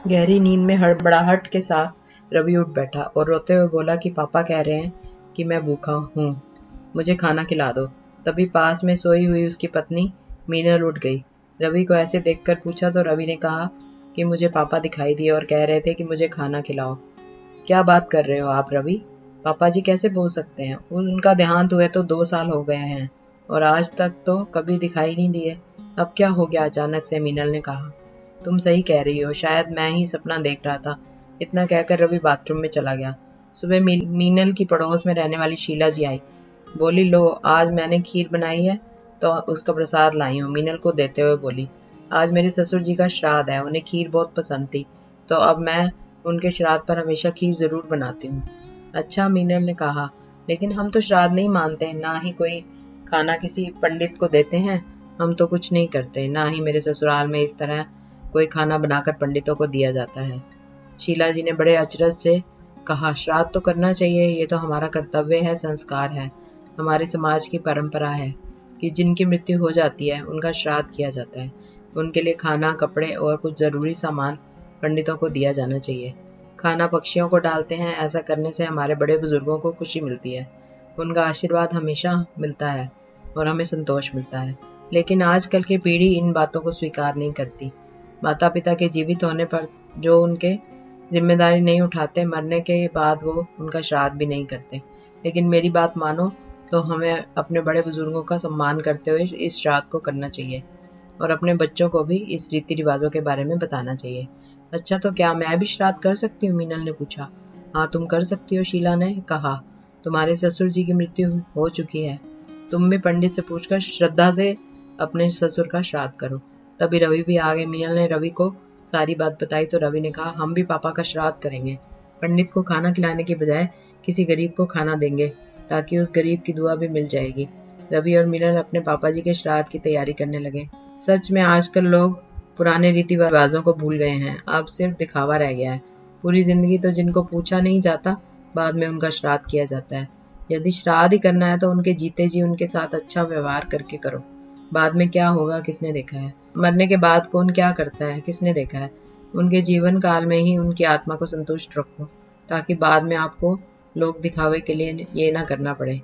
गहरी नींद में हड़बड़ाहट के साथ रवि उठ बैठा और रोते हुए बोला कि पापा कह रहे हैं कि मैं भूखा हूँ, मुझे खाना खिला दो। तभी पास में सोई हुई उसकी पत्नी मीनल उठ गई। रवि को ऐसे देखकर पूछा तो रवि ने कहा कि मुझे पापा दिखाई दिए और कह रहे थे कि मुझे खाना खिलाओ। क्या बात कर रहे हो आप रवि? पापा जी कैसे बोल सकते हैं? उनका देहांत हुए तो 2 साल हो गए हैं और आज तक तो कभी दिखाई नहीं दिए। अब क्या हो गया अचानक से? मीनल ने कहा। तुम सही कह रही हो, शायद मैं ही सपना देख रहा था। इतना कहकर रवि बाथरूम में चला गया। सुबह मीनल की पड़ोस में रहने वाली शीला जी आई। बोली, लो आज मैंने खीर बनाई है तो उसका प्रसाद लाई हूँ। मीनल को देते हुए बोली, आज मेरे ससुर जी का श्राद्ध है, उन्हें खीर बहुत पसंद थी तो अब मैं उनके श्राद्ध पर हमेशा खीर जरूर बनाती हूँ। अच्छा, मीनल ने कहा, लेकिन हम तो श्राद्ध नहीं मानते, ना ही कोई खाना किसी पंडित को देते हैं। हम तो कुछ नहीं करते, ना ही मेरे ससुराल में इस तरह कोई खाना बनाकर पंडितों को दिया जाता है। शीला जी ने बड़े अचरज से कहा, श्राद्ध तो करना चाहिए, ये तो हमारा कर्तव्य है, संस्कार है, हमारे समाज की परंपरा है कि जिनकी मृत्यु हो जाती है उनका श्राद्ध किया जाता है। उनके लिए खाना, कपड़े और कुछ जरूरी सामान पंडितों को दिया जाना चाहिए। खाना पक्षियों को डालते हैं, ऐसा करने से हमारे बड़े बुजुर्गों को खुशी मिलती है, उनका आशीर्वाद हमेशा मिलता है और हमें संतोष मिलता है। लेकिन आजकल की पीढ़ी इन बातों को स्वीकार नहीं करती। माता पिता के जीवित होने पर जो उनके जिम्मेदारी नहीं उठाते, मरने के बाद वो उनका श्राद्ध भी नहीं करते। लेकिन मेरी बात मानो तो हमें अपने बड़े बुजुर्गों का सम्मान करते हुए इस श्राद्ध को करना चाहिए और अपने बच्चों को भी इस रीति रिवाजों के बारे में बताना चाहिए। अच्छा, तो क्या मैं भी श्राद्ध कर सकती हूँ? मीनल ने पूछा। हाँ, तुम कर सकती हो, शीला ने कहा। तुम्हारे ससुर जी की मृत्यु हो चुकी है, तुम भी पंडित से पूछकर श्रद्धा से अपने ससुर का श्राद्ध करो। तभी रवि भी आ गए। मीनल ने रवि को सारी बात बताई तो रवि ने कहा, हम भी पापा का श्राद्ध करेंगे। पंडित को खाना खिलाने के बजाय किसी गरीब को खाना देंगे ताकि उस गरीब की दुआ भी मिल जाएगी। रवि और मीनल अपने पापा जी के श्राद्ध की तैयारी करने लगे। सच में आजकल लोग पुराने रीति रिवाजों को भूल गए हैं, अब सिर्फ दिखावा रह गया है। पूरी जिंदगी तो जिनको पूछा नहीं जाता, बाद में उनका श्राद्ध किया जाता है। यदि श्राद्ध ही करना है तो उनके जीते जी उनके साथ अच्छा व्यवहार करके करो। बाद में क्या होगा किसने देखा है? मरने के बाद कौन क्या करता है किसने देखा है? उनके जीवन काल में ही उनकी आत्मा को संतुष्ट रखो ताकि बाद में आपको लोग दिखावे के लिए ये ना करना पड़े।